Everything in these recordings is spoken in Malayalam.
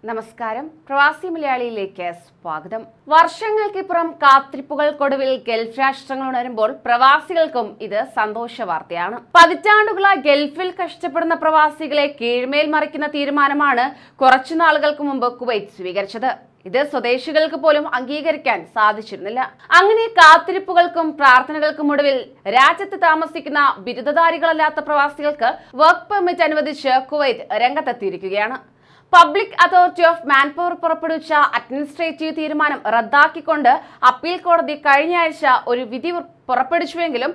നമസ്കാരം. പ്രവാസി മലയാളിയിലേക്ക് സ്വാഗതം. വർഷങ്ങൾക്കിപ്പുറം കാത്തിരിപ്പുകൾക്കൊടുവിൽ ഗൾഫ് രാഷ്ട്രങ്ങൾ ഉണരുമ്പോൾ പ്രവാസികൾക്കും ഇത് സന്തോഷ വാർത്തയാണ്. പതിറ്റാണ്ടുകളായി ഗൾഫിൽ കഷ്ടപ്പെടുന്ന പ്രവാസികളെ കീഴ്മേൽ മറിക്കുന്ന തീരുമാനമാണ് കുറച്ചു നാളുകൾക്ക് മുമ്പ് കുവൈറ്റ് സ്വീകരിച്ചത്. ഇത് സ്വദേശികൾക്ക് പോലും അംഗീകരിക്കാൻ സാധിച്ചിരുന്നില്ല. അങ്ങനെ കാത്തിരിപ്പുകൾക്കും പ്രാർത്ഥനകൾക്കും ഒടുവിൽ രാജ്യത്ത് താമസിക്കുന്ന ബിരുദധാരികളല്ലാത്ത പ്രവാസികൾക്ക് വർക്ക് പെർമിറ്റ് അനുവദിച്ച് കുവൈറ്റ് രംഗത്തെത്തിയിരിക്കുകയാണ്. പബ്ലിക് അതോറിറ്റി ഓഫ് മാൻപവർ പുറപ്പെടുവിച്ച അഡ്മിനിസ്ട്രേറ്റീവ് തീരുമാനം റദ്ദാക്കിക്കൊണ്ട് അപ്പീൽ കോടതി കഴിഞ്ഞയാഴ്ച ഒരു വിധി പുറപ്പെടുവിച്ചുവെങ്കിലും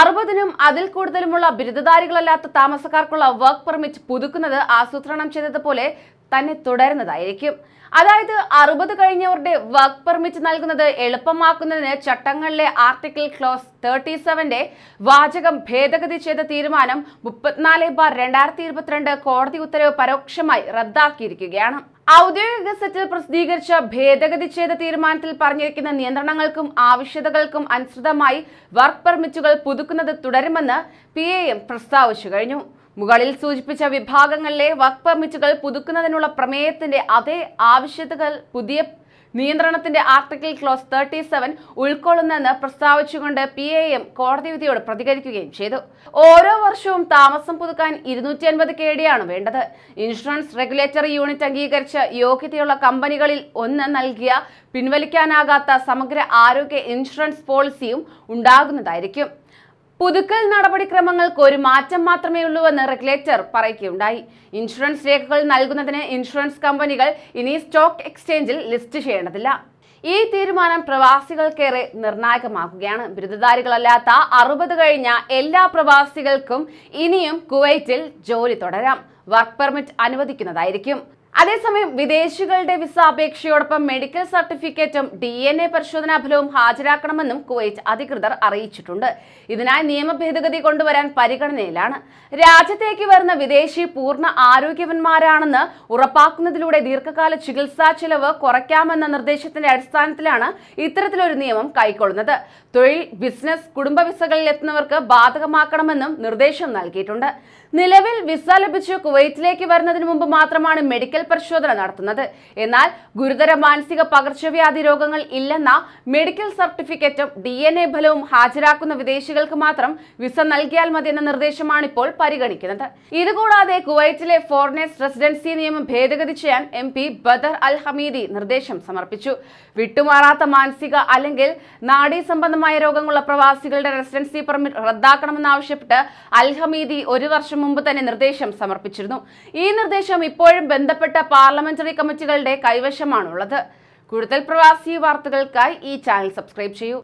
60-നും അതിൽ കൂടുതലുമുള്ള ബിരുദധാരികളല്ലാത്ത താമസക്കാർക്കുള്ള വർക്ക് പെർമിറ്റ് പുതുക്കുന്നത് ആസൂത്രണം ചെയ്തതുപോലെ തന്നെ തുടരുന്നതായിരിക്കും. അതായത് 60 കഴിഞ്ഞവരുടെ വർക്ക് പെർമിറ്റ് നൽകുന്നത് എളുപ്പമാക്കുന്നതിന് ചട്ടങ്ങളിലെ ആർട്ടിക്കിൾ ക്ലോസ് 37 വാചകം ഭേദഗതി ചെയ്ത തീരുമാനം 34/2022 കോടതി ഉത്തരവ് പരോക്ഷമായി റദ്ദാക്കിയിരിക്കുകയാണ്. ഔദ്യോഗിക ഗസറ്റിൽ പ്രസിദ്ധീകരിച്ച ഭേദഗതി ചെയ്ത തീരുമാനത്തിൽ പറഞ്ഞിരിക്കുന്ന നിയന്ത്രണങ്ങൾക്കും ആവശ്യകതകൾക്കും അനുസൃതമായി വർക്ക് പെർമിറ്റുകൾ പുതുക്കുന്നത് തുടരുമെന്ന് PAM പ്രസ്താവിച്ചു കഴിഞ്ഞു. മുകളിൽ സൂചിപ്പിച്ച വിഭാഗങ്ങളിലെ വർക്ക് പെർമിറ്റുകൾ പുതുക്കുന്നതിനുള്ള പ്രമേയത്തിന്റെ അതേ ആവശ്യകതകൾ പുതിയ നിയന്ത്രണത്തിന്റെ ആർട്ടിക്കിൾ ക്ലോസ് 37 ഉൾക്കൊള്ളുന്നെന്ന് പ്രസ്താവിച്ചുകൊണ്ട് PAM കോടതി വിധിയോട് പ്രതികരിക്കുകയും ചെയ്തു. ഓരോ വർഷവും താമസം പുതുക്കാൻ 250 KD ആണ് വേണ്ടത്. ഇൻഷുറൻസ് റെഗുലേറ്ററി യൂണിറ്റ് അംഗീകരിച്ച യോഗ്യതയുള്ള കമ്പനികളിൽ ഒന്ന് നൽകിയ പിൻവലിക്കാനാകാത്ത സമഗ്ര ആരോഗ്യ ഇൻഷുറൻസ് പോളിസിയും ഉണ്ടാകുന്നതായിരിക്കും. പുതുക്കൽ നടപടിക്രമങ്ങൾക്ക് ഒരു മാറ്റം മാത്രമേ ഉള്ളൂവെന്ന് റെഗുലേറ്റർ പറയുകയുണ്ടായി. ഇൻഷുറൻസ് രേഖകൾ നൽകുന്നതിന് ഇൻഷുറൻസ് കമ്പനികൾ ഇനി സ്റ്റോക്ക് എക്സ്ചേഞ്ചിൽ ലിസ്റ്റ് ചെയ്യേണ്ടതില്ല. ഈ തീരുമാനം പ്രവാസികൾക്കേറെ നിർണായകമാക്കുകയാണ്. ബിരുദധാരികളല്ലാത്ത 60 കഴിഞ്ഞ എല്ലാ പ്രവാസികൾക്കും ഇനിയും കുവൈറ്റിൽ ജോലി തുടരാം. വർക്ക് പെർമിറ്റ് അനുവദിക്കുന്നതായിരിക്കും. അതേസമയം വിദേശികളുടെ വിസ അപേക്ഷയോടൊപ്പം മെഡിക്കൽ സർട്ടിഫിക്കറ്റും DNA പരിശോധനാ ഫലവും ഹാജരാക്കണമെന്നും കുവൈറ്റ് അധികൃതർ അറിയിച്ചിട്ടുണ്ട്. ഇതിനായി നിയമ ഭേദഗതി കൊണ്ടുവരാൻ പരിഗണനയിലാണ്. രാജ്യത്തേക്ക് വരുന്ന വിദേശി പൂർണ്ണ ആരോഗ്യവാന്മാരാണെന്ന് ഉറപ്പാക്കുന്നതിലൂടെ ദീർഘകാല ചികിത്സാ ചെലവ് കുറയ്ക്കാമെന്ന നിർദ്ദേശത്തിന്റെ അടിസ്ഥാനത്തിലാണ് ഇത്തരത്തിലൊരു നിയമം കൈക്കൊള്ളുന്നത്. തൊഴിൽ, ബിസിനസ്, കുടുംബ വിസകളിൽ എത്തുന്നവർക്ക് ബാധകമാക്കണമെന്നും നിർദ്ദേശം നൽകിയിട്ടുണ്ട്. നിലവിൽ വിസ ലഭിച്ച് കുവൈറ്റിലേക്ക് വരുന്നതിന് മുമ്പ് മാത്രമാണ് മെഡിക്കൽ പരിശോധന നടത്തുന്നത്. എന്നാൽ ഗുരുതര മാനസിക പകർച്ചവ്യാധി രോഗങ്ങൾ ഇല്ലെന്ന മെഡിക്കൽ സർട്ടിഫിക്കറ്റും DNA ഫലവും ഹാജരാക്കുന്ന വിദേശികൾക്ക് മാത്രം വിസ നൽകിയാൽ മതി എന്ന നിർദ്ദേശമാണ് ഇപ്പോൾ പരിഗണിക്കുന്നത്. ഇതുകൂടാതെ കുവൈറ്റിലെ ഫോറിനേഴ്സ് റെസിഡൻസി നിയമം ഭേദഗതി ചെയ്യാൻ MP ബദർ അൽ ഹമീദി നിർദ്ദേശം സമർപ്പിച്ചു. വിട്ടുമാറാത്ത മാനസിക അല്ലെങ്കിൽ നാഡീ സംബന്ധമായ രോഗങ്ങളുള്ള പ്രവാസികളുടെ റെസിഡൻസി പെർമിറ്റ് റദ്ദാക്കണമെന്നാവശ്യപ്പെട്ട് അൽ ഹമീദി 1 വർഷം മുമ്പ് തന്നെ നിർദ്ദേശം സമർപ്പിച്ചിരുന്നു. ഈ നിർദ്ദേശം ഇപ്പോഴും ബന്ധപ്പെട്ട പാർലമെന്ററി കമ്മിറ്റികളുടെ കൈവശമാണുള്ളത്. കൂടുതൽ പ്രവാസി വാർത്തകൾക്കായി ഈ ചാനൽ സബ്സ്ക്രൈബ് ചെയ്യൂ.